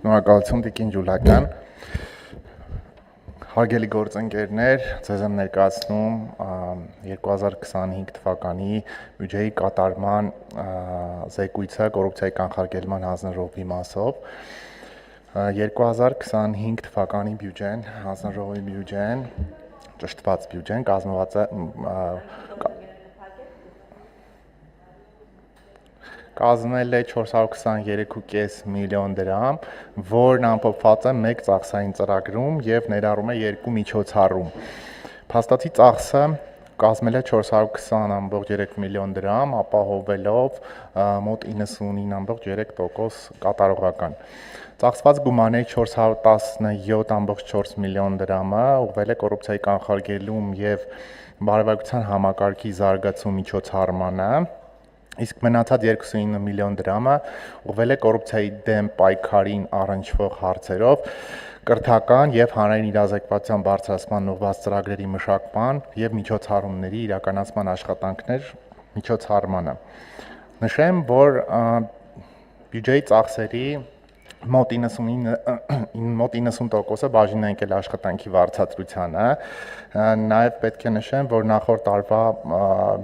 Շնորհակալություն Տիկին Ջուլակյան։ Հարգելի գործընկերներ, ձեզ եմ ներկայացնում 2025 թվականի բյուջեի կատարման զեկույցը կոռուպցիայի կանխարգելման հանձնաժողովի մասով։ 2025 թվականի բյուջեն, հանձնաժողովի բյուջեն, ճշտված բյուջեն կազմված է կազմել է 423.5 միլիոն դրամ, որն ամփոփված է մեկ ծախսային ծրագրում եւ ներառում է երկու միջոցառում։ Փաստացի ծախսը կազմել է 420.3 միլիոն դրամ, ապահովելով մոտ 99.3% կատարողական։ Ծախսված գումարների 417.4 միլիոն դրամը ուղղվել է կոռուպցիայի կանխարգելում եւ բարեվարկության համակարգի զարգացում միջոցառմանը, իսկ մնացած 29 միլիոն դրամը ուղղվել է կոռուպցիայի դեմ պայքարին առնչվող հարցերով, կրթական եւ հանրային իրազեկվածության բարձրացման ուղղված ծրագրերի մշակման եւ միջոցառումների իրականացման աշխատանքներ միջոցառմանը։ Նշեմ, որ բյուջեի ծախսերի մոտ 90%-ը բաժին է ընկել աշխատանքի վարձատրությանը, նաև պետք է նշեմ, որ նախորդ տարվա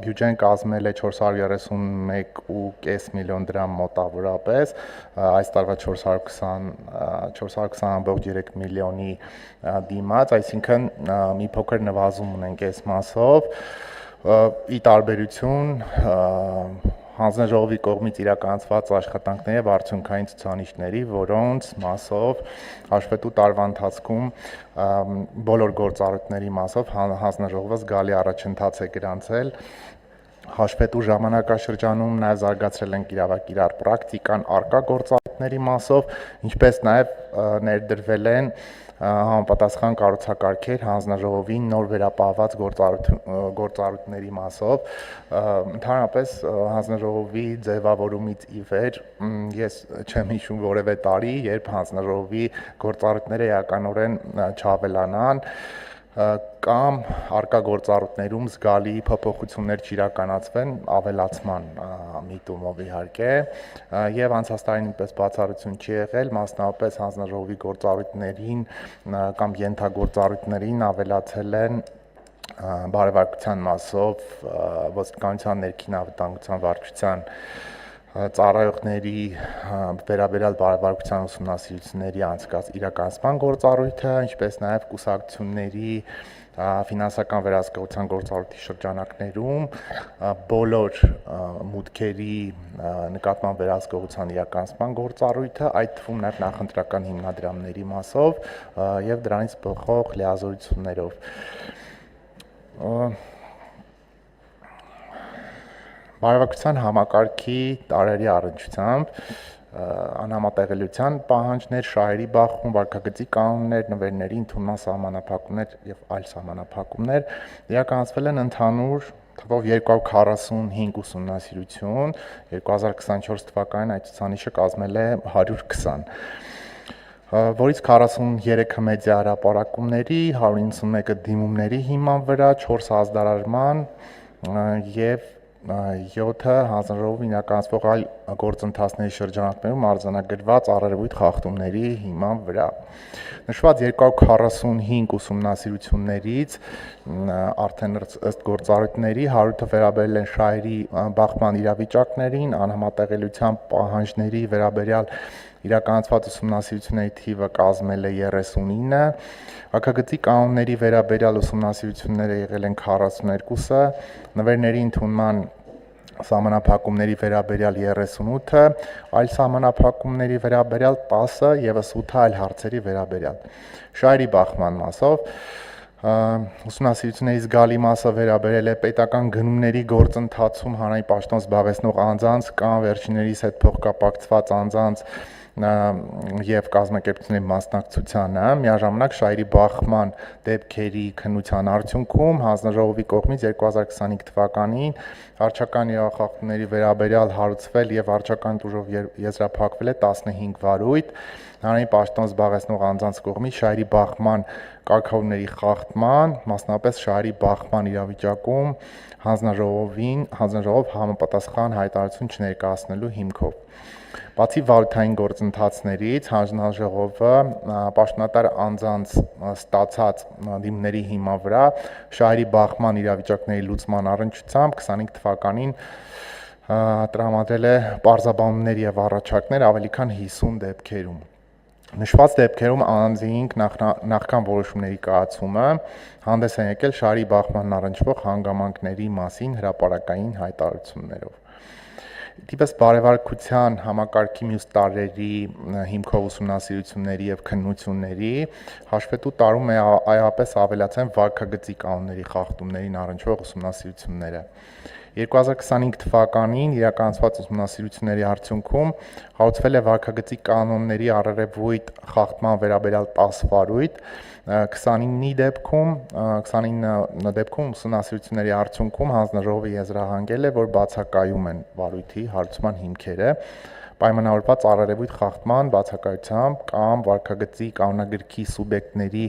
բյուջեն կազմել է 431.5 միլիոն դրամ մոտավորապես, այս տարվա 420.3 միլիոնի դիմաց, այսինքն մի փոքր նվազում ունենք այս մասով, ի տարբերություն հանձնաժողովի կողմից իրականացված աշխատանքների եւ արդյունքային ցուցանիշների, որոնց մասով հաշվետու տարվա ընթացքում բոլոր գործառույթների մասով հանձնաժողովը զգալի առաջընթաց է գրանցել։ Հաշվետու ժամանակաշրջանում նաև զարգացրել ենք իրավակիրառ պրակտիկան արկա գործառույթների մասով, ինչպես նաև ներդրվել են համապատասխան կառուցակարգեր հանձնաժողովին նոր վերապահված գործառույթների մասով։ Ընդհանրապես հանձնաժողովի ձևավորումից ի վեր ես չեմ հիշում որևէ տարի, երբ հանձնաժողովի գործառույթները էականորեն չավելանան կամ արկա գործառույթներում զգալի փոփոխություններ չիրականացվեն ավելացման միտումով իհարկե, եւ անցած տարին նույնպես բացառություն չի եղել, մասնավորապես հանձնաժողովի գործառույթներին կամ ենթագործառույթներին ավելացել են բարեվարկության մասով ոստիկանության ներքին անվտանգության վարչության ծառայողների վերաբերյալ բարեվարկության ուսումնասիրությունների իրականացման գործառույթը, ինչպես նաև կուսակցությունների ֆինանսական վերահսկողության գործառույթի շրջանակներում բոլոր մուտքերի նկատմամբ վերահսկողության իրականացման գործառույթը, այդ թվում նաև նախընտրական հիմնադրամների մասով եւ դրանից բխող լիազորություններով։ Բարեվարկության համակարգի տարերի առնչությամբ անհամատեղելիության պահանջներ, շահերի բախում, վարքագծի կանոններ, նվերների ընդունման սահմանափակումներ եւ այլ սահմանափակումներ իրականացվել են ընդհանուր թվով 245 ուսումնասիրություն, 2024 թվականին այդ ցուցանիշը կազմել է 120, որից 43-ը մեդիա հրապարակումների, 191-ը դիմումների հիման վրա, 4 ազդարարման եւ 7-ը հանձնաժողովին իրականացվող այլ գործընթացների շրջանակներում արձանագրված առերևույթ խախտումների հիման վրա։ Նշված 245 ուսումնասիրություններից արդեն ըստ գործառույթների 100-ը վերաբերել են շահերի բախման իրավիճակներին, անհամատեղելիության պահանջների վերաբերյալ իրականացված ուսումնասիրությունների թիվը կազմել է 39, վարքագծի կանոնների վերաբերյալ ուսումնասիրությունները եղել են 42-ը, նվերների ընդունման սահմանափակումների վերաբերյալ 38-ը, այլ սահմանափակումների վերաբերյալ 10-ը եւս 8-ը այլ հարցերի վերաբերյալ։ Շահերի բախման մասով ուսումնասիրությունների զգալի մասը վերաբերել է պետական գնումների գործընթացում հանրային պաշտոն զբաղեցնող անձանց կամ վերջիններիս հետ փոխկապակցված անձանց եւ կազմակերպությունների մասնակցությանը, միաժամանակ շահերի բախման դեպքերի քննության արդյունքում հանձնաժողովի կողմից 2025 թվականին վարչական իրավախախտումների վերաբերյալ հարուցվել եւ վարչական ուժով եզրափակվել է 15 վարույթ, հանրային պաշտոն զբաղեցնող անձանց կողմից շահերի բախման կարգավորումների խախտման, մասնապես շահերի բախման իրավիճակում հանձնաժողով համապատասխան հայտարարություն չներկայացնելու հիմքով։ Բացի վարութային գործընթացներից, հանձնաժողովը պաշտոնատար անձանց ստացած դիմների հիման վրա շահերի բախման իրավիճակների լուծման առնչությամբ 25 թվականին տրամադրել է պարզաբանումներ եւ առաջարկներ ավելի քան 50 դեպքերում։ Նշված դեպքերում անձինք նախքան որոշումների կայացումը հանդես են եկել շահերի բախման առնչվող հանգամանքների մասին հրապարակային հայտարարություններով։ Դիպս բարևարկության համակարգի մյուս տարրերի հիմքով ուսումնասիրությունների եւ քննությունների հաշվետու տարում է այլապես ավելացան վարքագծի կանոնների խախտումներին առնչվող ուսումնասիրությունները։ 2025 թվականին իրականացված ուսումնասիրությունների արդյունքում հարուցվել է վարքագծի կանոնների առերևույթ խախտման վերաբերյալ 10 վարույթ, 29 դեպքում ուսումնասիրությունների արդյունքում հանձնաժողովը եզրահանգել է, որ բացակայում են վարույթի հարուցման հիմքերը, պայմանավորված առերևույթ խախտման բացակայությամբ կամ վարքագծի կանոնագրքի սուբյեկտների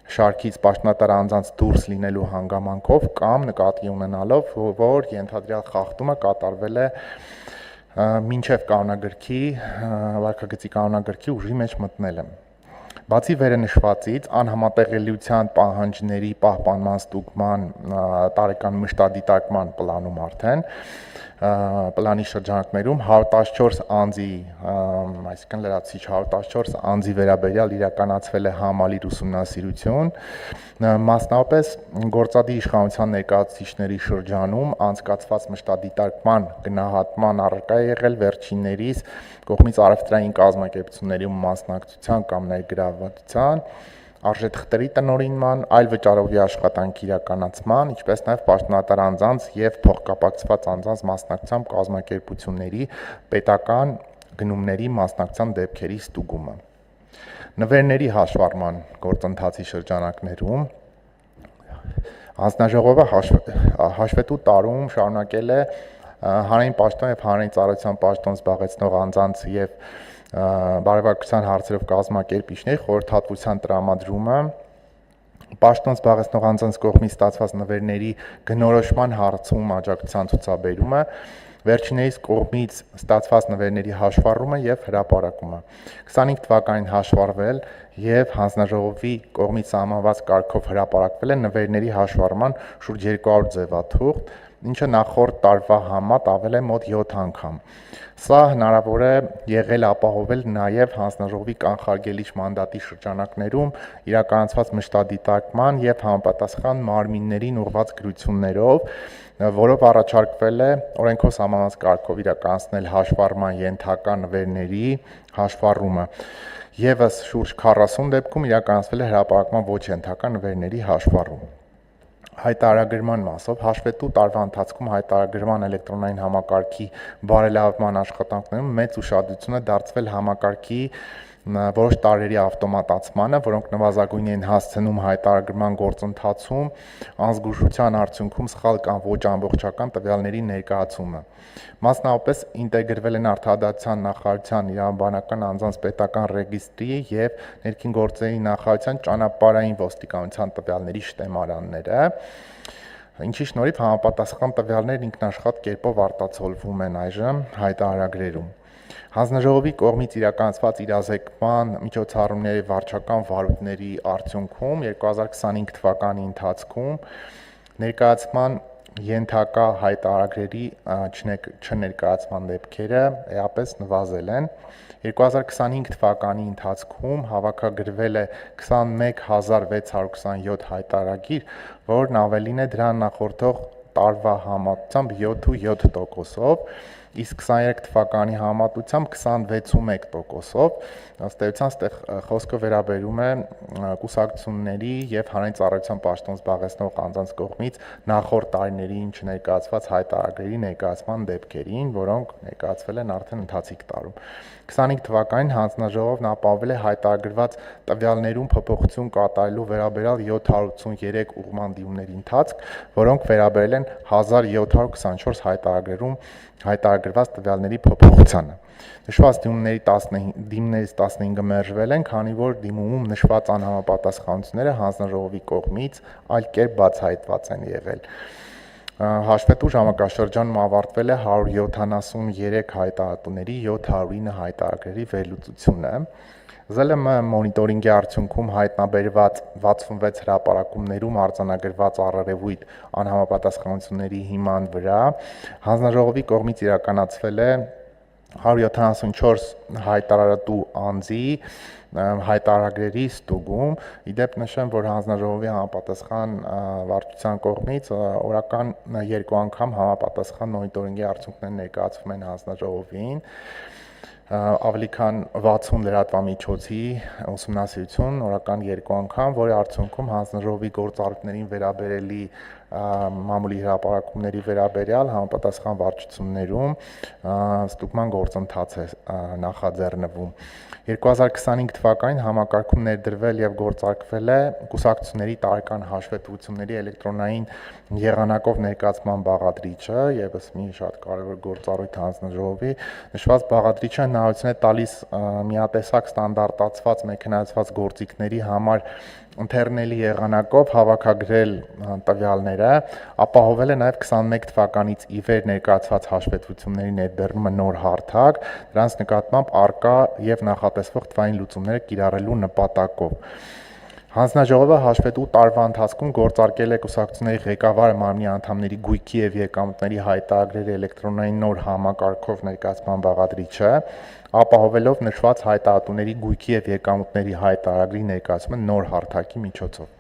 շարքից պաշտոնատար անձանց դուրս լինելու հանգամանքով կամ նկատի ունենալով, որ ենթադրյալ խախտումը կատարվել է մինչև վարքագծի կանոնագրքի ուժի մեջ մտնելը։ Բացի վերը նշվածից, անհամատեղելիության պահանջների պահպանման ստուգման տարեկան մշտադիտարկման պլանում արդեն պլանի շրջանակներում 114 անձի, այսինքն լրացուցիչ 114 անձի վերաբերյալ իրականացվել է համալիր ուսումնասիրություն, մասնավորապես գործադիր իշխանության ներկայացուցիչների շրջանում անցկացված մշտադիտարկման գնահատման առարկա է եղել վերջիններիս կողմից առևտրային կազմակերպությունների մասնակցության կամ ներգրավվածության, արժեթղթերի տնօրինման, այլ վճարովի աշխատանքի իրականացման, ինչպես նաև պաշտոնատար անձանց եւ փոխկապակցված անձանց մասնակցությամբ կազմակերպությունների պետական գնումների մասնակցության դեպքերի ստուգումը։ Նվերների հաշվառման գործընթացի շրջանակներում հանձնաժողովը հաշվետու տարում շարունակել է հանրային պաշտոն եւ հանրային ծառայության պաշտոն զբաղեցնող անձանց եւ բարևարկության հարցերով կազմակերպիչների խորհրդատվության տրամադրումը, պաշտոն զբաղեցնող անձանց կողմից ստացված նվերների գնորոշման հարցում աջակցության ցուցաբերումը, վերջիններիս կողմից ստացված նվերների հաշվառումը եւ հրապարակումը։ 25 թվականին հաշվառվել եւ հանձնաժողովի կողմից սահմանված կարգով հրապարակվել է նվերների հաշվառման շուրջ 200 ձևաթուղթ, ինչը նախորդ տարվա համեմատ ավել է մոտ 7 անգամ։ Սա հնարավոր է եղել ապահովել նաև հանձնաժողովի կանխարգելիչ մանդատի շրջանակներում իրականացված մշտադիտարկման եւ համապատասխան մարմիններին ուղղված գրություններով, որով առաջարկվել է օրենքով սահմանված կարգով իրականացնել հաշվառման ենթակա նվերների հաշվառումը։ Եվս շուրջ 40 դեպքում իրականացվել է հրապարակման ոչ ենթակա նվերների հաշվառում։ Հայտարարագրման մասով հաշվետու տարվա ընթացքում հայտարարագրման էլեկտրոնային համակարգի բարելավման աշխատանքներում մեծ ուշադրություն է դարձվել համակարգի որոշ տարրերի ավտոմատացմանը, որոնք նվազագույն են հասցնում հայտարարագրման գործընթացում անզգուշության արդյունքում սխալ կամ ոչ ամբողջական տվյալների ներկայացումը։ Մասնավորապես ինտեգրվել են Արտադրության նախարարության իրավաբանական անձանց պետական ռեգիստրի եւ Ներքին գործերի նախարարության ճանապարհային ոստիկանության տվյալների շտեմարանները, ինչի շնորհիվ համապատասխան տվյալներն ինքնաշխատ կերպով արտացոլվում են այժմ հայտարարագրերում։ Հանձնաժողովի կողմից իրականացված իրազեկման միջոցառումների վարչական վարույթների արդյունքում 2025 թվականի ընթացքում ներկայացման ենթակա հայտարարագրերի չներկայացման դեպքերը էապես նվազել են։ 2025 թվականի ընթացքում հավաքագրվել է 21627 հայտարարագիր, որն ավելին է դրան նախորդող տարվա համեմատությամբ 7.7%-ով, իսկ 23 թվականի համեմատությամբ 26.1%-ով, ըստ էության այստեղ խոսքը վերաբերում է կուսակցությունների եւ հանրային ծառայության պաշտոն զբաղեցնող անձանց կողմից նախորդ տարիներին չներկայացված հայտարարագրերի ներկայացման դեպքերին, որոնք ներկայացվել են արդեն ընթացիկ տարում։ 25 թվականին հանձնաժողովն ապահովել է հայտարարված տվյալներում փոփոխություն կատարելու վերաբերյալ 783 ուղղամանդիումների ընթացք, որոնք վերաբերել են 1724 հայտարարագրերում հայտարարված տվյալների փոփոխությանը։ Նշված դիմներից 15-ը մերժվել են, քանի որ դիմումում նշված անհամապատասխանությունները հանձնաժողովի կողմից այլ կերպ բացահայտված են եղել։ Հաշվետու ժամանակաշրջանում ավարտվել է 173 հայտարարությունների 709 հայտարարագրերի վերլուծությունը։ ԶԼՄ մոնիտորինգի արդյունքում հայտնաբերված 66 հրապարակումներում արձանագրված առերևույթ անհամապատասխանությունների հիման վրա հանձնաժողովի կողմից իրականացվել է 174 հայտարարատու անձի հայտարարագրերի ստուգում։ Իդեպ նշեմ, որ հանձնաժողովի համապատասխան վարչության կողմից օրական 2 անգամ համապատասխան մոնիտորինգի արդյունքներ ներկայացվում են հանձնաժողովին, ավելի քան 60 լրատվամիջոցի ուսումնասիրություն օրական 2 անգամ, որի արդյունքում հանձնաժողովի գործառույթներին վերաբերելի մամուլի հրապարակումների վերաբերյալ համապատասխան վարչություններում ստուգման գործընթաց է նախաձեռնվում։ 2025 թվականին համակարգում ներդրվել եւ գործարկվել է կուսակցությունների տարեկան հաշվետվությունների էլեկտրոնային եղանակով ներկայացման բաղադրիչը, եւս մի շատ կարեւոր գործառույթ հանձնաժողովի։ Նշված բաղադրիչը հնարավորություն է տալիս միատեսակ ստանդարտացված մեքենայացված գործիքների համար ընթերնելի եղանակով հավաքագրել տվյալները, ապահովել է նաև 21 թվականից ի վեր ներկայացված հաշվետվությունների ներդրումը նոր հարթակ, դրանց նկատմամբ առկա եւ նախատեսվող թվային լուծումները կիրառելու նպատակով։ Հանձնաժողովը հաշվետու տարվա ընթացքում գործարկել է կուսակցությունների ղեկավարը մարմնի անդամների գույքի եւ եկամուտների հայտարարագրերի էլեկտրոնային նոր համակարգով ներկայացման բաղադրիչը, ապահովելով նշված հայտարարությունների գույքի եւ եկամուտների հայտարարագրի ներկայացումը նոր հարթակի միջոցով։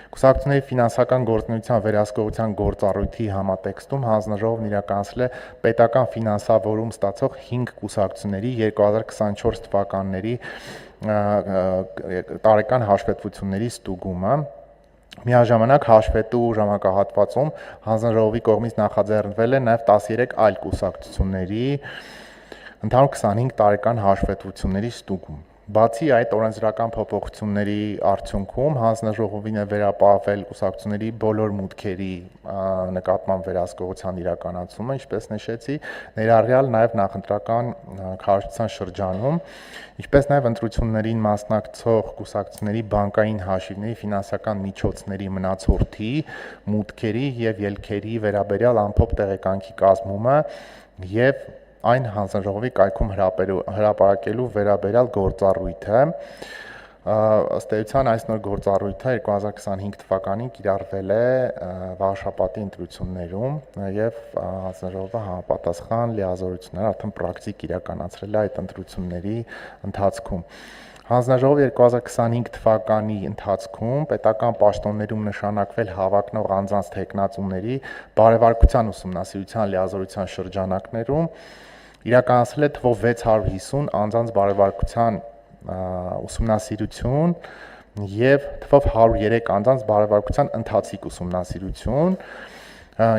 Կուսակցությունների ֆինանսական գործունեության վերահսկողության գործառույթի համատեքստում հանձնաժողովն իրականացրել է պետական ֆինանսավորում ստացող 5 կուսակցությունների 2024 թվականների տարեկան հաշվետվությունների ստուգումը։ Միաժամանակ հաշվետու ժամանակահատվածում հանձնաժողովի կողմից նախաձեռնվել է նաև 13 այլ կուսակցությունների ընդհանուր 25 տարեկան հաշվետվությունների ստուգում։ Բացի այդ, օրենսդրական փոփոխությունների արդյունքում հանձնաժողովին է վերապահվել կուսակցությունների բոլոր մուտքերի նկատմամբ վերահսկողության իրականացումը, ինչպես նշեցի, ներառյալ նաև նախընտրական քարոզչության շրջանում, ինչպես նաև ընտրություններին մասնակցող կուսակցությունների բանկային հաշիվների, ֆինանսական միջոցների մնացորդի, մուտքերի եւ ելքերի վերաբերյալ ամփոփ տեղեկանքի կազմումը եւ այն հանձնաժողովի կայքում հրապարակելու վերաբերյալ գործառույթը։ Ըստ էության այս նոր գործառույթը 2025 թվականին կիրառվել է վարշապատի ընտրություններում եւ հանձնաժողովը համապատասխան լիազորություններ արդեն պրակտիկ իրականացրել է այդ ընտրությունների ընթացքում։ Հանձնաժողովը 2025 թվականի ընթացքում պետական պաշտոններում նշանակվել հավակնող անձանց թեկնածուների բարեվարկության ուսումնասիրության լիազորության շրջանակներում իրականացրել է թվով 650 անձանց բարեվարկության ուսումնասիրություն եւ թվով 103 անձանց բարեվարկության ընթացիկ ուսումնասիրություն,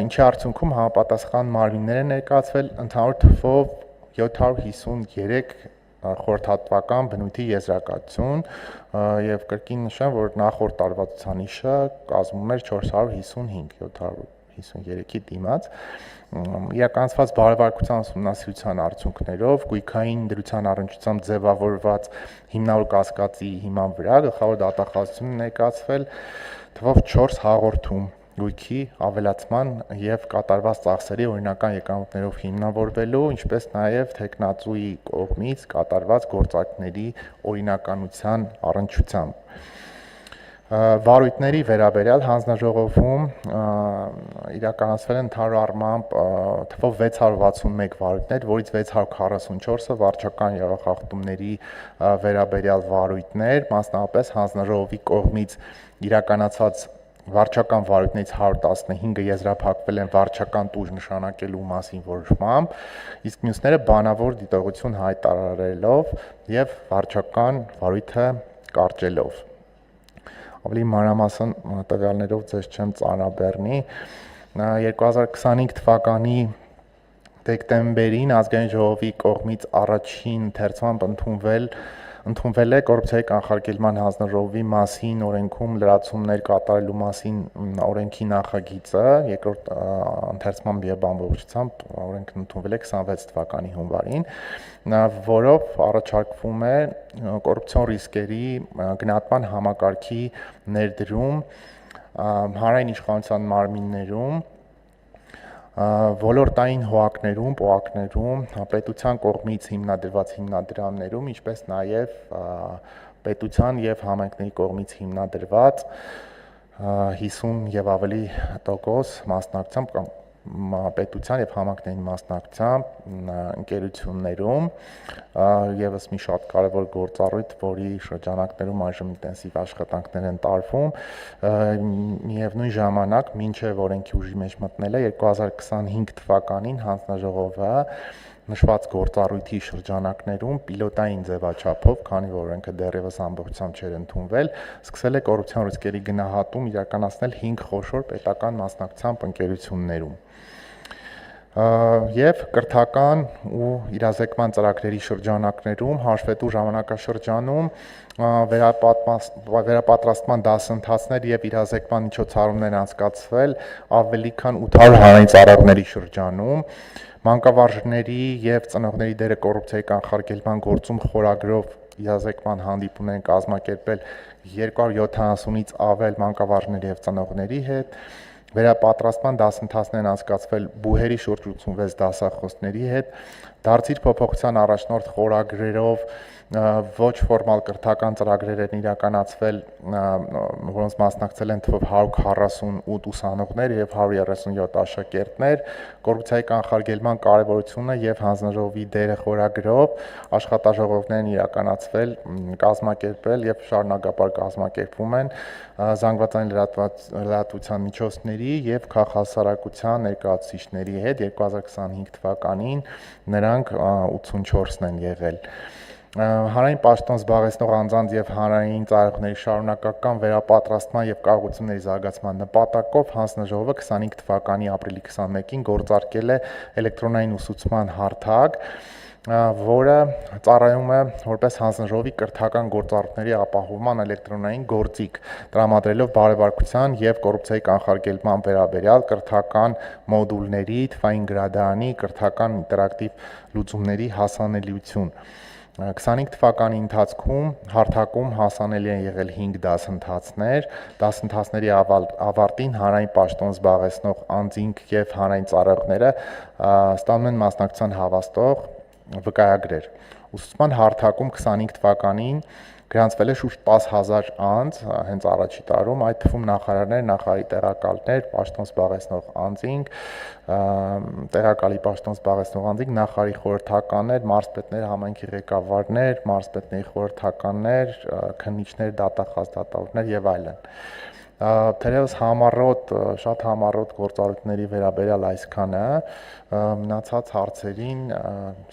ինչի արդյունքում համապատասխան մարմիններ են ներկայացվել ընդհանուր թվով 753 խորհրդատվական բնույթի եզրակացություն եւ կրկին նշեմ, որ նախորդ տարվա ցուցանիշը կազմում էր 455, 753-ի դիմաց։ Իրականացված բարեվարկության ուսումնասիրության արդյունքներով գույքային դրության առնչությամբ ձևավորված հիմնավոր կասկածի հիման վրա գլխավոր դատախազությունը ներկայացվել թվով 4 հաղորդում գույքի ավելացման եւ կատարված ծախսերի օրինական եկամուտներով հիմնավորվելու, ինչպես նաեւ թեկնածուի կողմից կատարված գործարքների օրինականության առնչությամբ։ Վարույթների վերաբերյալ հանձնաժողովում իրականացվել են ընդհանուր առմամբ թվով 661 վարույթներ, որից 644-ը վարչական եղախախտումների վերաբերյալ վարույթներ, մասնավորապես հանձնաժողովի կողմից իրականացված վարչական վարույթներից 115-ը եզրափակվել են վարչական տուժ նշանակելու մասին որոշմամբ, իսկ մյուսները բանավոր դիտողություն հայտարարելով եւ վարչական վարույթը կարճելով։ Ավելի մանրամասն տվյալներով ձեզ չեմ ծանրաբեռնի։ 2025 թվականի դեկտեմբերին ազգային ժողովի կողմից առաջին ընթերցմամբ ընդունվել է կոռուպցիայի կանխարգելման հանձնաժողովի մասին օրենքում լրացումներ կատարելու մասին օրենքի նախագիծը, երկրորդ ընթերցմամբ եւ ամբողջությամբ օրենքն ընդունվել է 26 թվականի հունվարին, որով առաջարկվում է կոռուպցիոն ռիսկերի գնահատման համակարգի ներդրում հանրային իշխանության մարմիններում, ոլորտային հողակներում, պոակներում, պետության կողմից հիմնադրված հիմնադրամներում, ինչպես նաև պետության եւ համայնքների կողմից հիմնադրված 50 եւ ավելի տոկոս մասնակցությամբ կամ պետության եւ համայնքների մասնակցությամբ ընկերություններում եւս մի շատ կարեւոր գործառույթ, որի շրջանակներում այժմ ինտենսիվ աշխատանքներ են տարվում, միևնույն ժամանակ մինչեւ օրենքի ուժի մեջ մտնելը 2025 թվականին հանձնաժողովը նշված գործառույթի շրջանակներում պիլոտային ձևաչափով, քանի որ օրենքը դեռևս ամբողջությամբ չէր ընդունվել, սկսել է կոռուպցիոն ռիսկերի գնահատում իրականացնել 5 խոշոր պետական մասնակցությամբ ընկերություններում։ Եվ կրթական ու իրազեկման ծրագրերի շրջանակներում հաշվետու ժամանակաշրջանում վերապատրաստման դասընթացներ եւ իրազեկման միջոցառումներ անցկացվել ավելի քան 800 հանրային ծառայողների շրջանում, մանկավարժների եւ ծնողների դերը կոռուպցիայի կանխարգելման գործում խորագրով իրազեկման հանդիպումներ են կազմակերպել 270-ից ավել մանկավարժների եւ ծնողների հետ, վերապատրաստման դասընթացներ են անցկացվել բուհերի շուրջ 86 դասախոսների հետ, դարձիր փոփոխության առաջնորդ խորագրերով ոչ ֆորմալ կրթական ծրագրեր են իրականացվել, որոնց մասնակցել են թվով 148 ուսանողներ եւ 137 աշակերտներ, կոռուպցիայի կանխարգելման կարեւորությունը եւ հանձնաժողովի դերը խորագրով աշխատաժողովներ են իրականացվել, կազմակերպել եւ շարունակապար կազմակերպվում են զանգվածային լրատվության միջոցների եւ քաղաքասարակության ներկայացուցիչների հետ 2025 թվականին նրանք 84-ն են եղել։ Հանրային պաշտոն զբաղեցնող անձանց եւ հանրային ծառայողների շարունակական վերապատրաստման եւ կարողությունների զարգացման նպատակով հանձնաժողովը 25 թվականի ապրիլի 21-ին գործարկել է էլեկտրոնային ուսուցման հարթակ, որը ծառայում է որպես հանձնաժողովի կրթական գործառույթների ապահովման էլեկտրոնային գործիք, տրամադրելով բարեվարկության եւ կոռուպցիայի կանխարգելման վերաբերյալ կրթական մոդուլների, թվային գրադարանի, կրթական ինտերակտիվ լուծումների հասանելիություն։ 25 թվականի ընթացքում հարթակում հասանելի են եղել 5 դասընթացներ, դասընթացների ավարտին հանրային պաշտոն զբաղեցնող անձինք եւ հանրային ծառայողները ստանում են մասնակցության հավաստող վկայագրեր։ Ուսուցման հարթակում 25 թվականին գրանցվել է շուրջ 10,000 անձ հենց առաջի տարում, այդ թվում նախարարներ, նախարարի տեղակալներ, պաշտոն զբաղեցնող անձինք, տեղակալի պաշտոն զբաղեցնող անձինք, նախարարի խորհրդականներ, մարզպետներ, համայնքի ղեկավարներ, մարզպետների խորհրդականներ, քննիչներ, դատախազ դատավորներ եւ այլն։ Թերևս շատ համառոտ գործառույթների վերաբերյալ այսքանը, մնացած հարցերին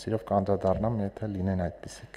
սիրով կանդրադառնամ, եթե լինեն այդպիսիք։